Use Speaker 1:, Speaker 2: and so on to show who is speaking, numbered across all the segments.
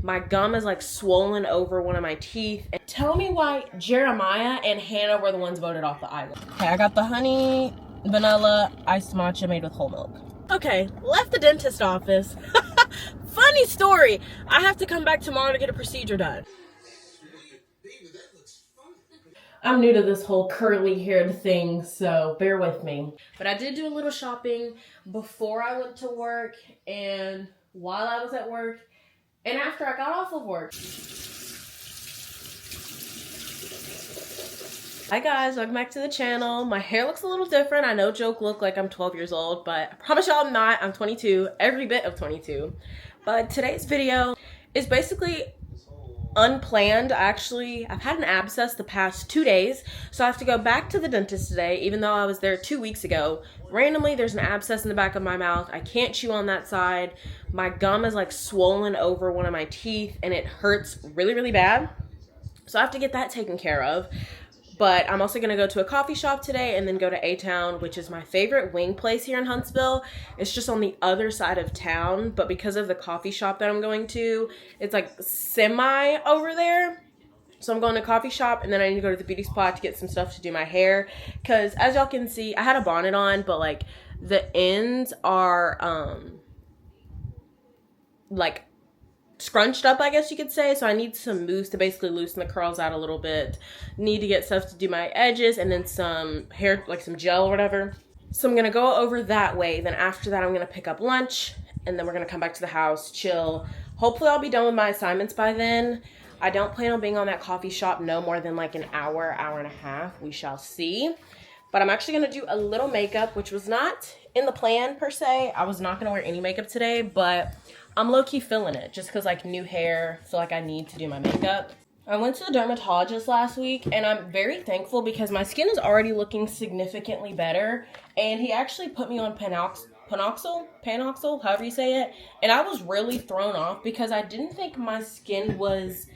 Speaker 1: My gum is like swollen over one of my teeth. And tell me why Jeremiah and Hannah were the ones voted off the island. Okay, I got the honey vanilla iced matcha made with whole milk. Okay, left the dentist office. Funny story. I have to come back tomorrow to get a procedure done. I'm new to this whole curly haired thing, so bear with me. But I did do a little shopping before I went to work and while I was at work and after I got off of work. Hi guys, welcome back to the channel. My hair looks a little different. I know joke look like I'm 12 years old, but I promise y'all I'm not. I'm 22, every bit of 22. But today's video is basically unplanned. I've had an abscess the past 2 days, so I have to go back to the dentist today, even though I was there 2 weeks ago. Randomly, there's an abscess in the back of my mouth. I can't chew on that side. My gum is like swollen over one of my teeth, and it hurts really, really bad. So I have to get that taken care of. But I'm also going to go to a coffee shop today and then go to A-Town, which is my favorite wing place here in Huntsville. It's just on the other side of town, but because of the coffee shop that I'm going to, it's like semi over there. So I'm going to a coffee shop and then I need to go to the beauty spot to get some stuff to do my hair. Because as y'all can see, I had a bonnet on, but like the ends are like scrunched up, I guess you could say. So I need some mousse to basically loosen the curls out a little bit. Need to get stuff to do my edges and then some hair, like some gel or whatever. So I'm gonna go over that way. Then after that, I'm gonna pick up lunch and then we're gonna come back to the house, chill. Hopefully I'll be done with my assignments by then. I don't plan on being on that coffee shop no more than like an hour, hour and a half. We shall see. But I'm actually gonna do a little makeup, which was not in the plan per se. I was not gonna wear any makeup today, but I'm low-key feeling it just because like new hair, feel like I need to do my makeup. I went to the dermatologist last week and I'm very thankful because my skin is already looking significantly better. And he actually put me on panoxyl, however you say it. And I was really thrown off because I didn't think my skin was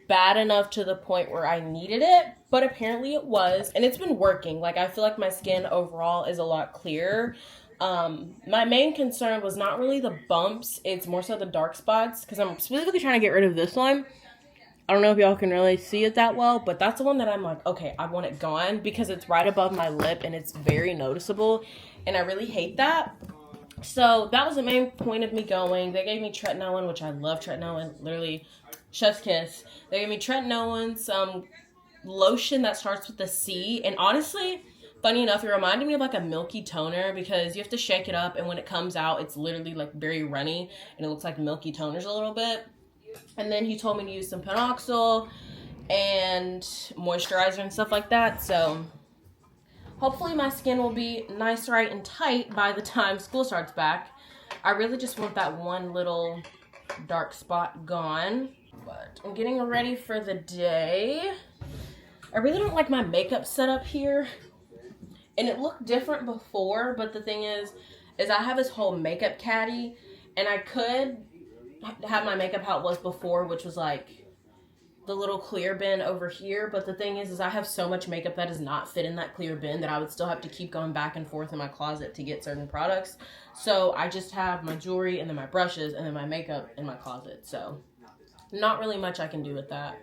Speaker 1: bad enough to the point where I needed it, but apparently it was, and it's been working. Like I feel like my skin overall is a lot clearer. My main concern was not really the bumps, it's more so the dark spots, because I'm specifically trying to get rid of this one. I don't know if y'all can really see it that well, but that's the one that I'm like, okay, I want it gone, because it's right above my lip, and it's very noticeable, and I really hate that. So that was the main point of me going. They gave me tretinoin, which I love tretinoin, literally, chef's kiss. They gave me tretinoin, some lotion that starts with a C, and honestly, funny enough, it reminded me of like a milky toner because you have to shake it up and when it comes out, it's literally like very runny and it looks like milky toners a little bit. And then he told me to use some panoxyl and moisturizer and stuff like that. So hopefully my skin will be nice, right, and tight by the time school starts back. I really just want that one little dark spot gone. But I'm getting ready for the day. I really don't like my makeup setup here. And it looked different before, but the thing is I have this whole makeup caddy, and I could have my makeup how it was before, which was like the little clear bin over here. But the thing is I have so much makeup that does not fit in that clear bin that I would still have to keep going back and forth in my closet to get certain products. So I just have my jewelry and then my brushes and then my makeup in my closet. So not really much I can do with that.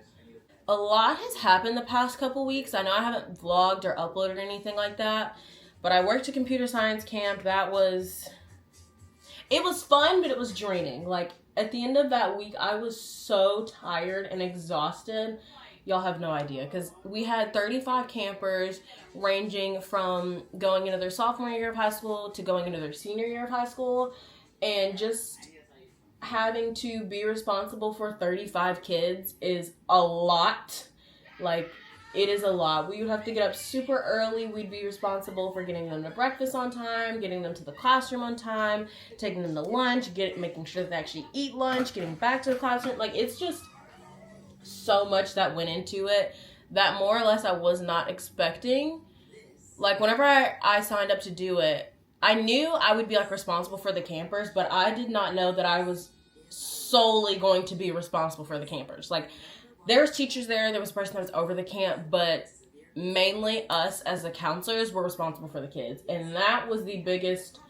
Speaker 1: A lot has happened the past couple weeks. I know I haven't vlogged or uploaded anything like that, but I worked a computer science camp. It was fun, but it was draining. Like at the end of that week, I was so tired and exhausted. Y'all have no idea because we had 35 campers ranging from going into their sophomore year of high school to going into their senior year of high school, and just having to be responsible for 35 kids is a lot. Like, it is a lot. We would have to get up super early. We'd be responsible for getting them to breakfast on time, getting them to the classroom on time, taking them to lunch, making sure that they actually eat lunch, getting back to the classroom. Like, it's just so much that went into it that more or less I was not expecting. Like, whenever I signed up to do it, I knew I would be like responsible for the campers, but I did not know that I was solely going to be responsible for the campers. Like, there was teachers there was a person that was over the camp, but mainly us as the counselors were responsible for the kids. And that was the biggest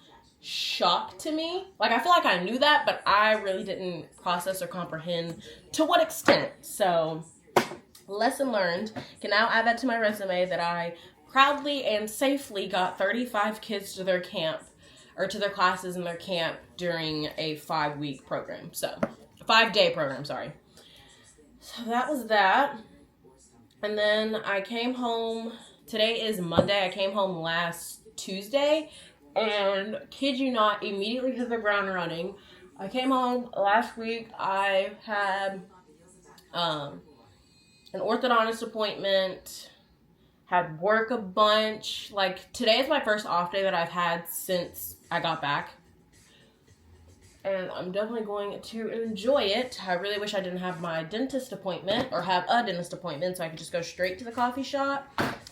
Speaker 1: shock to me. Like, I feel like I knew that, but I really didn't process or comprehend to what extent. So, lesson learned. Can now add that to my resume that I proudly and safely got 35 kids to their camp, or to their classes in their camp during a 5-week program. So, 5-day program, sorry. So that was that. And then I came home. Today is Monday. I came home last Tuesday. And kid you not, immediately hit the ground running. I came home last week. I had an orthodontist appointment. Had work a bunch. Like, today is my first off day that I've had since I got back. And I'm definitely going to enjoy it. I really wish I didn't have my dentist appointment, or have a dentist appointment, so I could just go straight to the coffee shop.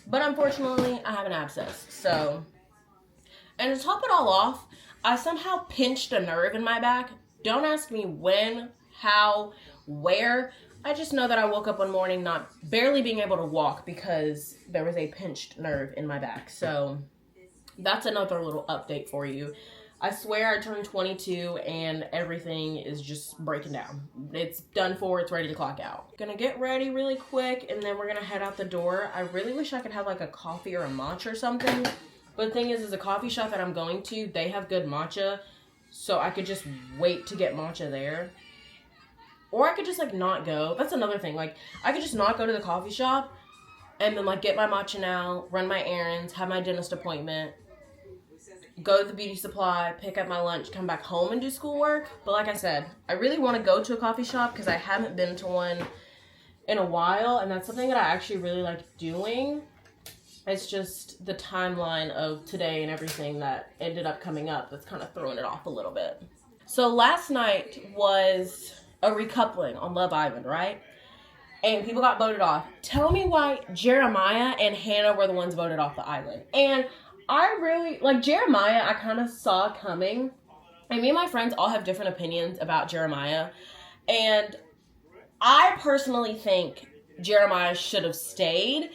Speaker 1: But unfortunately, I have an abscess. So, and to top it all off, I somehow pinched a nerve in my back. Don't ask me when, how, where. I just know that I woke up one morning barely being able to walk because there was a pinched nerve in my back. So, that's another little update for you. I swear I turned 22 and everything is just breaking down. It's done for, it's ready to clock out. Gonna get ready really quick and then we're gonna head out the door. I really wish I could have like a coffee or a matcha or something. But the thing is the coffee shop that I'm going to, they have good matcha. So I could just wait to get matcha there. Or I could just like not go. That's another thing. Like, I could just not go to the coffee shop and then like get my matcha now, run my errands, have my dentist appointment, go to the beauty supply, pick up my lunch, come back home and do schoolwork. But like I said, I really want to go to a coffee shop because I haven't been to one in a while. And that's something that I actually really like doing. It's just the timeline of today and everything that ended up coming up that's kind of throwing it off a little bit. So last night was a recoupling on Love Island, right? And people got voted off. Tell me why Jeremiah and Hannah were the ones voted off the island. And I really, like, Jeremiah, I kind of saw coming. And me and my friends all have different opinions about Jeremiah. And I personally think Jeremiah should have stayed.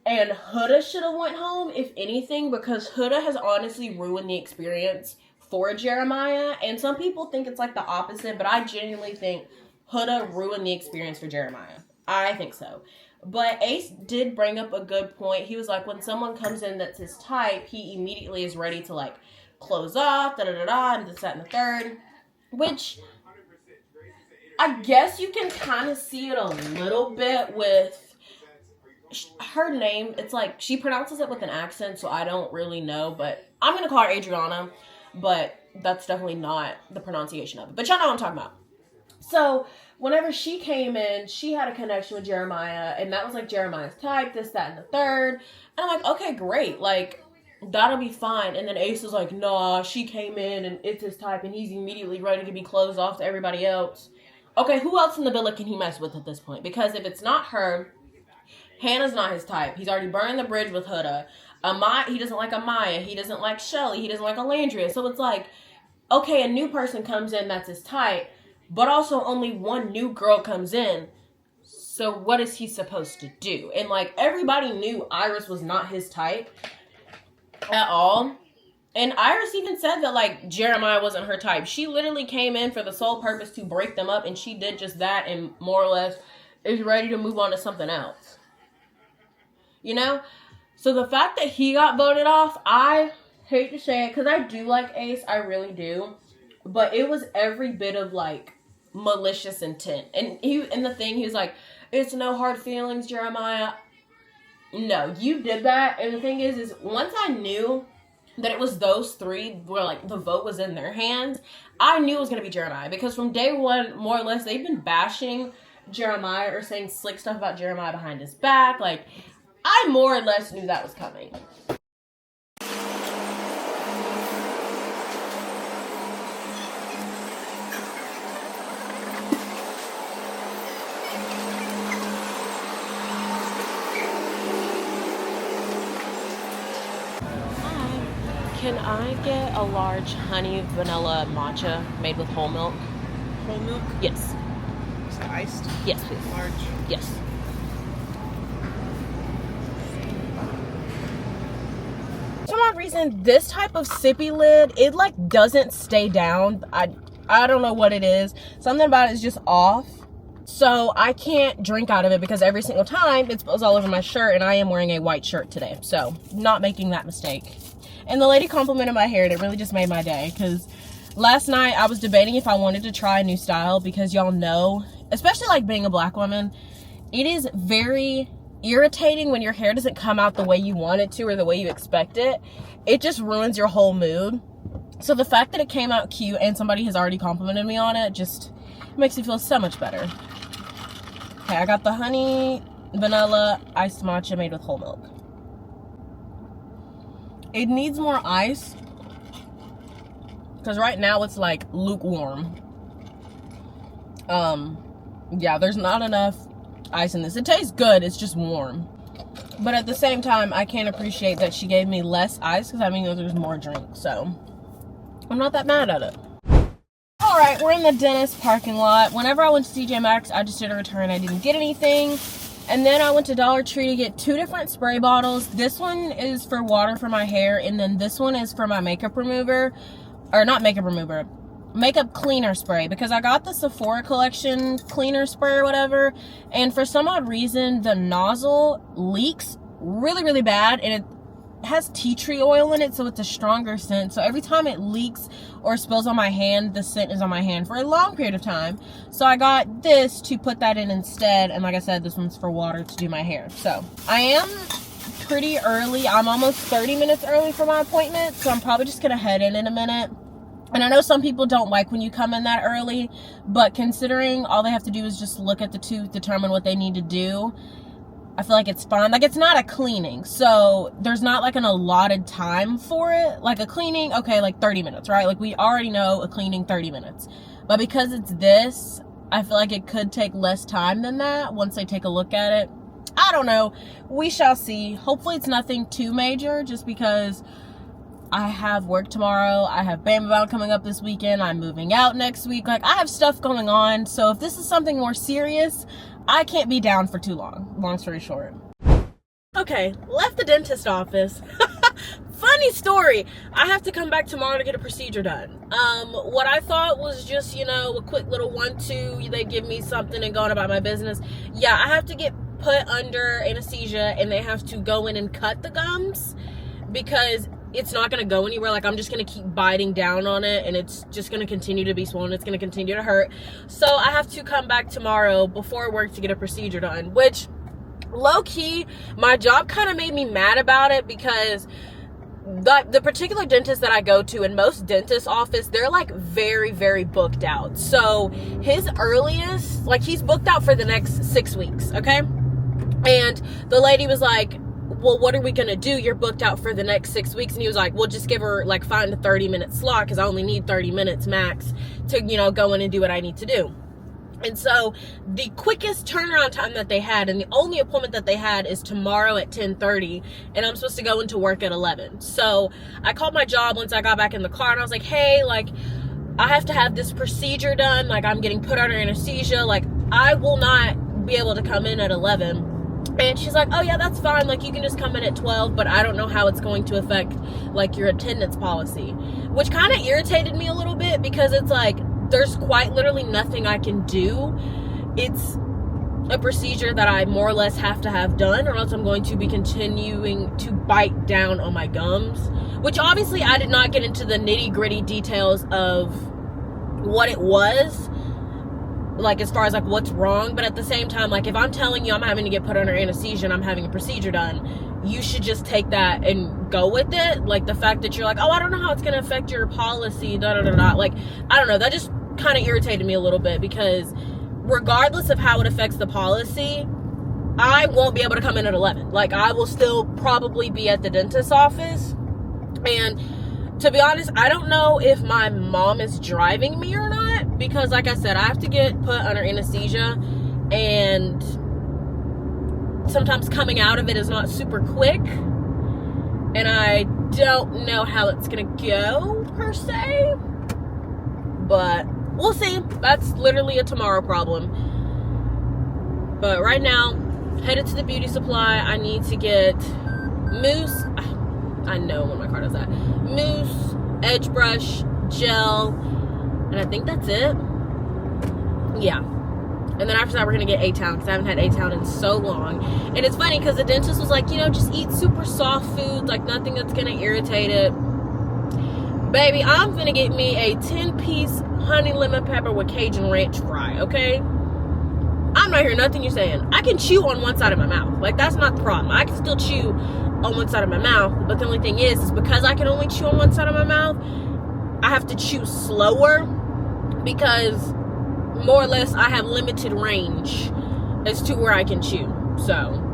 Speaker 1: And Huda should have went home, if anything, because Huda has honestly ruined the experience for Jeremiah. And some people think it's like the opposite, but I genuinely think Huda ruined the experience for Jeremiah. I think so. But Ace did bring up a good point. He was like, when someone comes in that's his type, he immediately is ready to like close off, and this, that, and the third. Which I guess you can kind of see it a little bit with her name. It's like she pronounces it with an accent, so I don't really know. But I'm going to call her Adriana. But that's definitely not the pronunciation of it. But y'all know what I'm talking about. So whenever she came in, she had a connection with Jeremiah, and that was like Jeremiah's type, this, that, and the third. And I'm like, okay, great. Like, that'll be fine. And then Ace was like, nah, she came in and it's his type, and he's immediately ready to be closed off to everybody else. Okay, who else in the villa can he mess with at this point? Because if it's not her, Hannah's not his type. He's already burned the bridge with Huda. He doesn't like Amaya. He doesn't like Shelly. He doesn't like Alandria. So it's like, okay, a new person comes in that's his type, but also only one new girl comes in. So what is he supposed to do? And like, everybody knew Iris was not his type at all. And Iris even said that like Jeremiah wasn't her type. She literally came in for the sole purpose to break them up, and she did just that, and more or less is ready to move on to something else. You know? So the fact that he got voted off, I hate to say it, because I do like Ace, I really do. But it was every bit of like malicious intent. And he was like, it's no hard feelings, Jeremiah. No, you did that. And the thing is once I knew that it was those three where like the vote was in their hands, I knew it was going to be Jeremiah. Because from day one, more or less, they've been bashing Jeremiah or saying slick stuff about Jeremiah behind his back. Like, I more or less knew that was coming. Can I get a large honey vanilla matcha made with whole milk?
Speaker 2: Whole milk?
Speaker 1: Yes.
Speaker 2: Is it iced?
Speaker 1: Yes, please.
Speaker 2: Large?
Speaker 1: Yes. reason, this type of sippy lid, it like doesn't stay down. I don't know what it is. Something about it is just off. So I can't drink out of it because every single time it spills all over my shirt, and I am wearing a white shirt today. So not making that mistake. And the lady complimented my hair, and it really just made my day, because last night I was debating if I wanted to try a new style, because y'all know, especially like being a black woman, it is very irritating when your hair doesn't come out the way you want it to or the way you expect it. It just ruins your whole mood. So the fact that it came out cute and somebody has already complimented me on it just makes me feel so much better. Okay, I got the honey vanilla iced matcha made with whole milk. It needs more ice, because right now it's like lukewarm. Yeah, there's not enough ice in this. It tastes good, it's just warm. But at the same time, I can't appreciate that she gave me less ice, because that means there's more drink. So I'm not that mad at it. All right, we're in the dentist parking lot. Whenever I went to TJ Maxx, I just did a return. I didn't get anything. And then I went to Dollar Tree to get 2 different spray bottles. This one is for water for my hair, and then this one is for my makeup remover. Or not makeup remover, makeup cleaner spray, because I got the Sephora collection cleaner spray or whatever, and for some odd reason the nozzle leaks really, really bad, and it has tea tree oil in it, so it's a stronger scent. So every time it leaks or spills on my hand, the scent is on my hand for a long period of time. So I got this to put that in instead, and like I said, this one's for water to do my hair. So I am pretty early. I'm almost 30 minutes early for my appointment, so I'm probably just gonna head in a minute. And I know some people don't like when you come in that early, but considering all they have to do is just look at the tooth, determine what they need to do, I feel like it's fine. Like, it's not a cleaning, so there's not like an allotted time for it. Like a cleaning, okay, like 30 minutes, right? Like we already know a cleaning 30 minutes. But because it's this, I feel like it could take less time than that once they take a look at it. I don't know. We shall see. Hopefully it's nothing too major, just because I have work tomorrow. I have Bam Bam coming up this weekend. I'm moving out next week. Like, I have stuff going on. So if this is something more serious, I can't be down for too long. Long story short. Okay, left the dentist office. Funny story. I have to come back tomorrow to get a procedure done. What I thought was just, you know, a quick little 1-2. They give me something and go on about my business. Yeah, I have to get put under anesthesia, and they have to go in and cut the gums, because it's not going to go anywhere. Like, I'm just going to keep biting down on it, and it's just going to continue to be swollen. It's going to continue to hurt. So I have to come back tomorrow before work to get a procedure done, which, low-key, my job kind of made me mad about it, because the particular dentist that I go to, in most dentist office, they're like very, very booked out. So his earliest, like, he's booked out for the next 6 weeks, okay? And the lady was like, well, what are we gonna do? You're booked out for the next 6 weeks. And he was like, well, just give her, like, find a 30-minute slot, because I only need 30 minutes max to, you know, go in and do what I need to do. And so the quickest turnaround time that they had, and the only appointment that they had, is tomorrow at 10:30, and I'm supposed to go into work at 11. So I called my job once I got back in the car, and I was like, hey, like, I have to have this procedure done. Like, I'm getting put under anesthesia. Like, I will not be able to come in at 11. And she's like, oh yeah, that's fine. Like, you can just come in at 12, but I don't know how it's going to affect, like, your attendance policy. Which kind of irritated me a little bit, because it's like, there's quite literally nothing I can do. It's a procedure that I more or less have to have done, or else I'm going to be continuing to bite down on my gums. Which, obviously, I did not get into the nitty-gritty details of what it was, like, as far as, like, what's wrong. But at the same time, like, if I'm telling you I'm having to get put under anesthesia and I'm having a procedure done, you should just take that and go with it. Like, the fact that you're like, oh, I don't know how it's going to affect your policy, da-da-da-da. Like, I don't know. That just kind of irritated me a little bit, because regardless of how it affects the policy, I won't be able to come in at 11. Like, I will still probably be at the dentist's office. And to be honest, I don't know if my mom is driving me or not, because like I said, I have to get put under anesthesia, and sometimes coming out of it is not super quick, and I don't know how it's gonna go per se, but we'll see. That's literally a tomorrow problem. But right now, headed to the beauty supply. I need to get mousse. I know when my car does that. Mousse, edge brush, gel, and I think that's it. Yeah. And then after that, we're going to get A-Town, because I haven't had A-Town in so long. And it's funny, because the dentist was like, you know, just eat super soft foods, like nothing that's going to irritate it. Baby, I'm going to get me a 10-piece honey lemon pepper with Cajun ranch fry, okay? I'm not hearing nothing you're saying. I can chew on one side of my mouth. Like, that's not the problem. I can still chew on one side of my mouth, but the only thing is because I can only chew on one side of my mouth, I have to chew slower, because more or less I have limited range as to where I can chew. So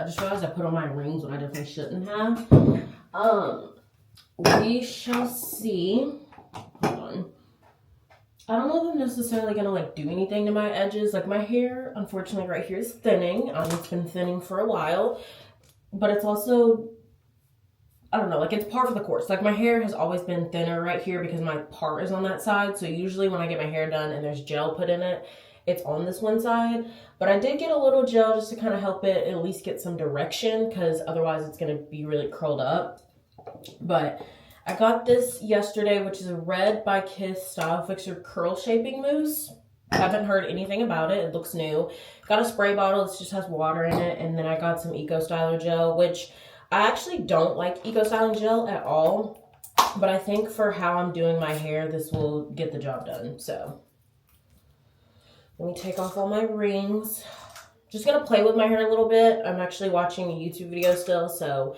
Speaker 1: just realized I put on my rings when I definitely shouldn't have. We shall see. Hold on. I don't know if I'm necessarily gonna like do anything to my edges. Like my hair, unfortunately, right here is thinning. It's been thinning for a while, but it's also, I don't know, like it's par for the course. Like my hair has always been thinner right here because my part is on that side. So usually when I get my hair done and there's gel put in it, it's on this one side. But I did get a little gel just to kind of help it at least get some direction, because otherwise it's going to be really curled up. But I got this yesterday, which is a Red by Kiss Style Fixer Curl Shaping Mousse. Haven't heard anything about it. It looks new. Got a spray bottle. This just has water in it. And then I got some Eco Styler gel, which I actually don't like Eco Styling gel at all. But I think for how I'm doing my hair, this will get the job done. So let me take off all my rings. Just gonna play with my hair a little bit. I'm actually watching a YouTube video still, so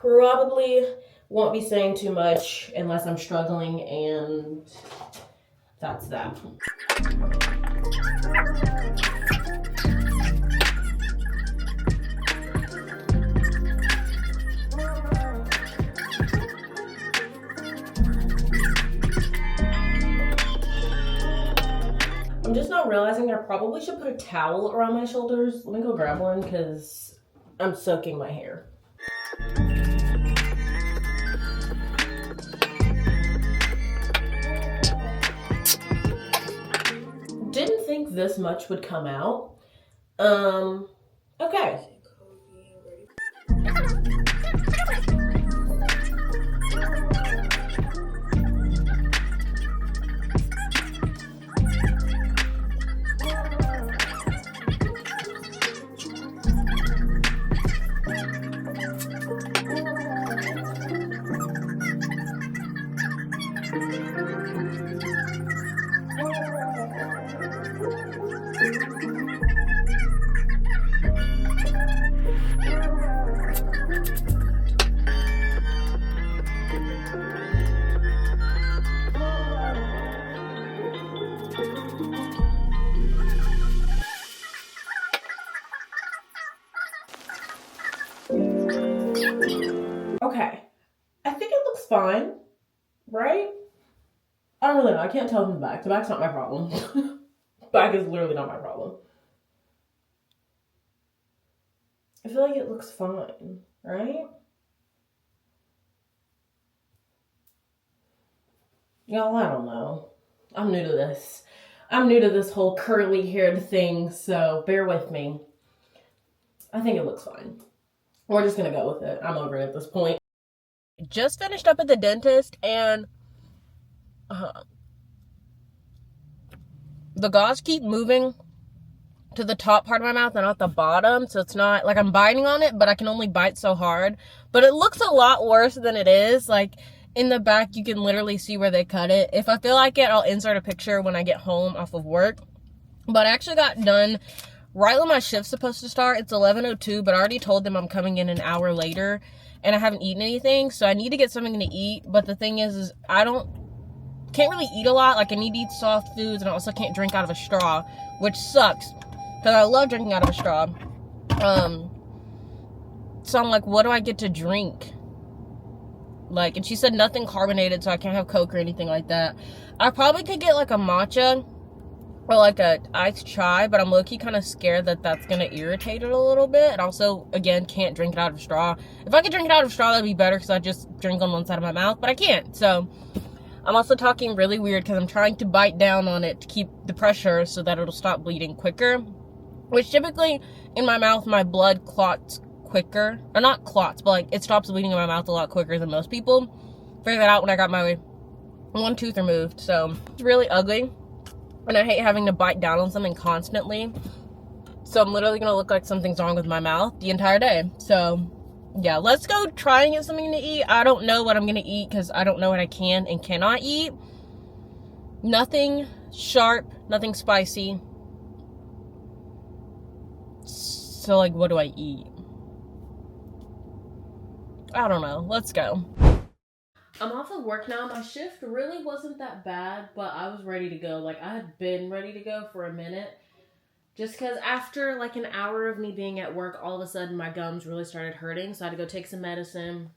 Speaker 1: probably won't be saying too much unless I'm struggling, and that's that. I'm just not realizing that I probably should put a towel around my shoulders. Let me go grab one because I'm soaking my hair. Didn't think this much would come out. Okay. Okay, I think it looks fine, right? I don't really know. I can't tell from the back. The back's not my problem. Back is literally not my problem. I feel like it looks fine, right? Y'all, I don't know. I'm new to this. I'm new to this whole curly haired thing, so bear with me. I think it looks fine. We're just gonna go with it. I'm over it at this point. Just finished up at the dentist, and the gauze keep moving to the top part of my mouth and not the bottom, so it's not like I'm biting on it, but I can only bite so hard. But it looks a lot worse than it is. Like in the back, you can literally see where they cut it. If I feel like it, I'll insert a picture when I get home off of work. But I actually got done right when my shift's supposed to start. It's 11:02, but I already told them I'm coming in an hour later, and I haven't eaten anything, so I need to get something to eat. But the thing is I can't really eat a lot. Like I need to eat soft foods, and I also can't drink out of a straw, which sucks because I love drinking out of a straw. So I'm like, what do I get to drink? Like, and she said nothing carbonated, so I can't have Coke or anything like that. I probably could get like a matcha or like a iced chai, but I'm low-key kind of scared that that's gonna irritate it a little bit. And also, again, can't drink it out of a straw. If I could drink it out of a straw, that'd be better because I just drink on one side of my mouth, but I can't. So I'm also talking really weird because I'm trying to bite down on it to keep the pressure so that it'll stop bleeding quicker, which typically in my mouth, my blood clots quicker, or not clots, but like it stops bleeding in my mouth a lot quicker than most people. Figured that out when I got my one tooth removed. So it's really ugly, and I hate having to bite down on something constantly. So I'm literally gonna look like something's wrong with my mouth the entire day. So yeah, let's go try and get something to eat. I don't know what I'm gonna eat because I don't know what I can and cannot eat. Nothing sharp, nothing spicy. So like, what do I eat? I don't know. Let's go. I'm off of work now. My shift really wasn't that bad, but I was ready to go. Like, I had been ready to go for a minute. Just because after like an hour of me being at work, all of a sudden my gums really started hurting. So I had to go take some medicine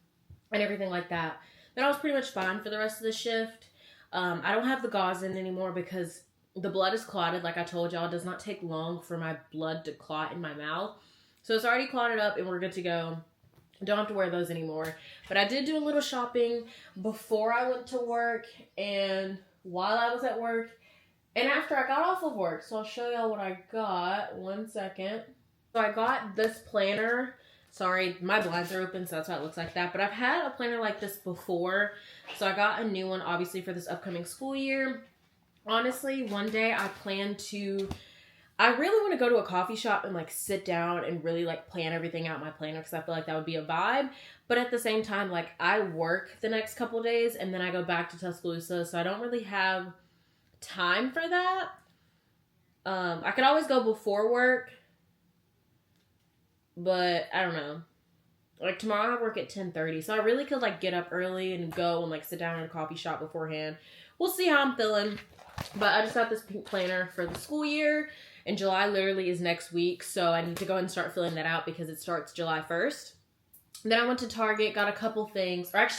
Speaker 1: and everything like that. Then I was pretty much fine for the rest of the shift. I don't have the gauze in anymore because the blood is clotted. Like I told y'all, it does not take long for my blood to clot in my mouth. So it's already clotted up and we're good to go. Don't have to wear those anymore. But I did do a little shopping before I went to work and while I was at work and after I got off of work. So I'll show y'all what I got. One second. So I got this planner. Sorry, my blinds are open, so that's why it looks like that. But I've had a planner like this before. So I got a new one, obviously, for this upcoming school year. Honestly, one day I really want to go to a coffee shop and like sit down and really like plan everything out in my planner because I feel like that would be a vibe. But at the same time, like I work the next couple of days and then I go back to Tuscaloosa, so I don't really have time for that. I could always go before work, but I don't know. Like tomorrow I work at 10:30, so I really could like get up early and go and like sit down in a coffee shop beforehand. We'll see how I'm feeling. But I just got this pink planner for the school year, and July literally is next week, so I need to go and start filling that out because it starts July 1st. Then I went to Target, got a couple things, got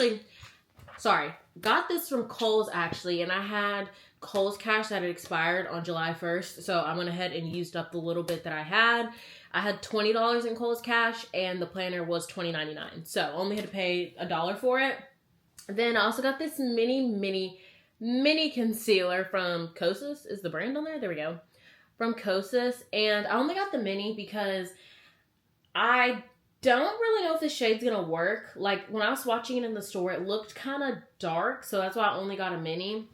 Speaker 1: this from Kohl's actually, and I had Kohl's cash that had expired on July 1st, so I went ahead and used up the little bit that I had. I had $20 in Kohl's cash, and the planner was $20.99, so only had to pay $1 for it. Then I also got this mini concealer from Kosas. Is the brand on there? There we go. From Kosas, and I only got the mini because I don't really know if the shade's gonna work. Like when I was watching it in the store, it looked kind of dark, so that's why I only got a mini.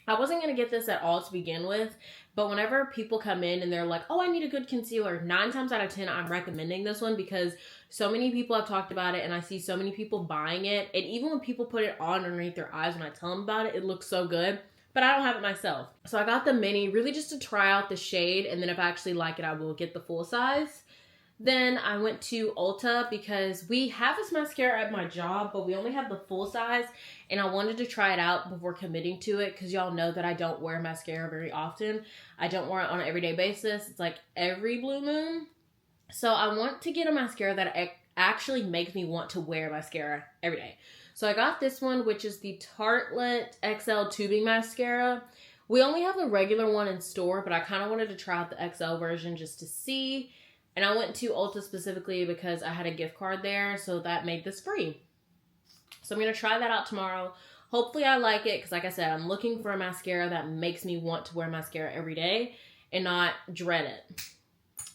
Speaker 1: I wasn't gonna get this at all to begin with, but whenever people come in and they're like, oh, I need a good concealer, 9 times out of 10 I'm recommending this one because so many people have talked about it and I see so many people buying it, and even when people put it on underneath their eyes when I tell them about it, it looks so good. But I don't have it myself. So I got the mini really just to try out the shade, and then if I actually like it, I will get the full size. Then I went to Ulta because we have this mascara at my job, but we only have the full size, and I wanted to try it out before committing to it because y'all know that I don't wear mascara very often. I don't wear it on an everyday basis. It's like every blue moon. So I want to get a mascara that actually makes me want to wear mascara every day. So I got this one, which is the Tartelette XL Tubing Mascara. We only have the regular one in store, but I kind of wanted to try out the XL version just to see. And I went to Ulta specifically because I had a gift card there, so that made this free. So I'm going to try that out tomorrow. Hopefully I like it because, like I said, I'm looking for a mascara that makes me want to wear mascara every day and not dread it.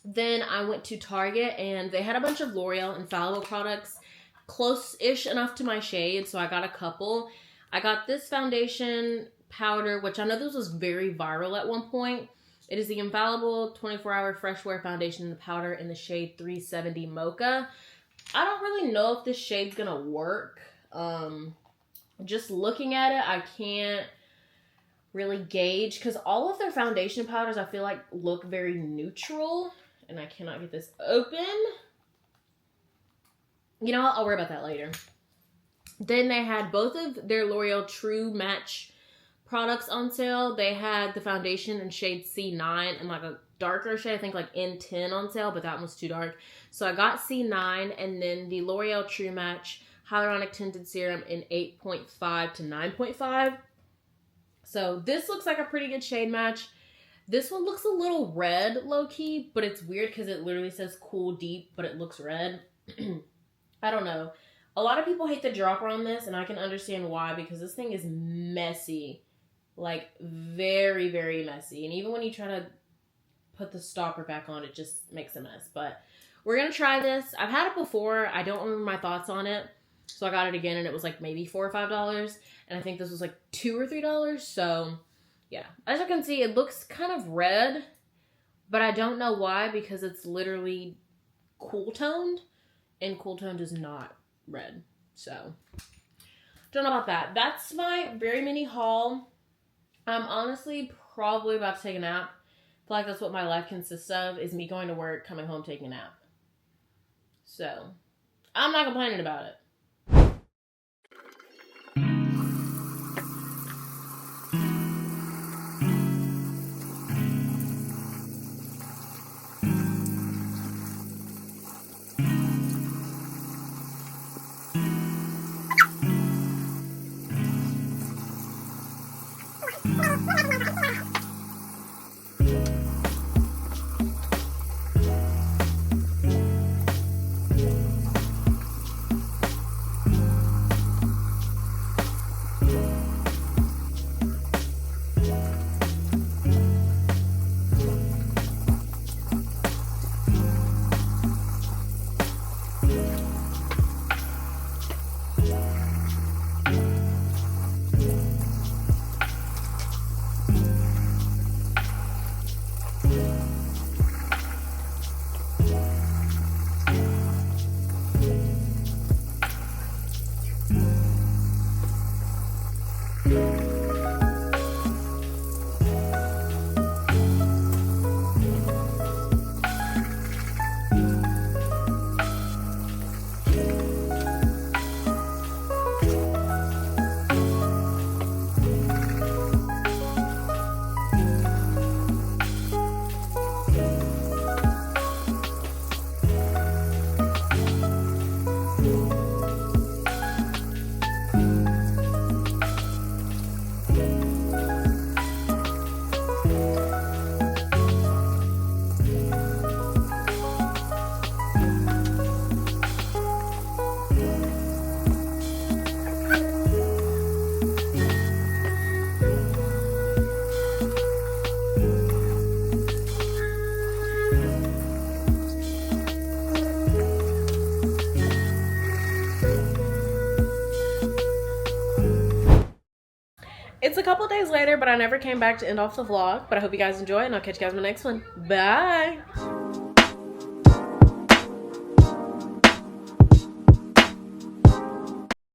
Speaker 1: Then I went to Target, and they had a bunch of L'Oreal Infallible products close-ish enough to my shade, so I got a couple. I got this foundation powder, which I know this was very viral at one point. It is the Infallible 24-Hour Fresh Wear Foundation in the powder in the shade 370 Mocha. I don't really know if this shade's gonna work. Just looking at it, I can't really gauge because all of their foundation powders I feel like look very neutral, and I cannot get this open. You know what? I'll worry about that later. Then they had both of their L'Oreal True Match products on sale. They had the foundation in shade C9 and like a darker shade, I think like N10 on sale, but that one was too dark. So I got C9, and then the L'Oreal True Match Hyaluronic Tinted Serum in 8.5 to 9.5. So this looks like a pretty good shade match. This one looks a little red, low-key, but it's weird because it literally says Cool Deep, but it looks red. I don't know. A lot of people hate the dropper on this, and I can understand why, because this thing is messy. Like, very, very messy. And even when you try to put the stopper back on, it just makes a mess. But we're going to try this. I've had it before. I don't remember my thoughts on it. So I got it again, and it was like maybe $4 or $5. And I think this was like $2 or $3. So, yeah. As you can see, it looks kind of red. But I don't know why, because it's literally cool toned. And cool toned is not red. So, don't know about that. That's my very mini haul. I'm honestly probably about to take a nap. I feel like that's what my life consists of, is me going to work, coming home, taking a nap. So, I'm not complaining about it. It's a couple days later, but I never came back to end off the vlog. But I hope you guys enjoy, and I'll catch you guys in my next one. Bye.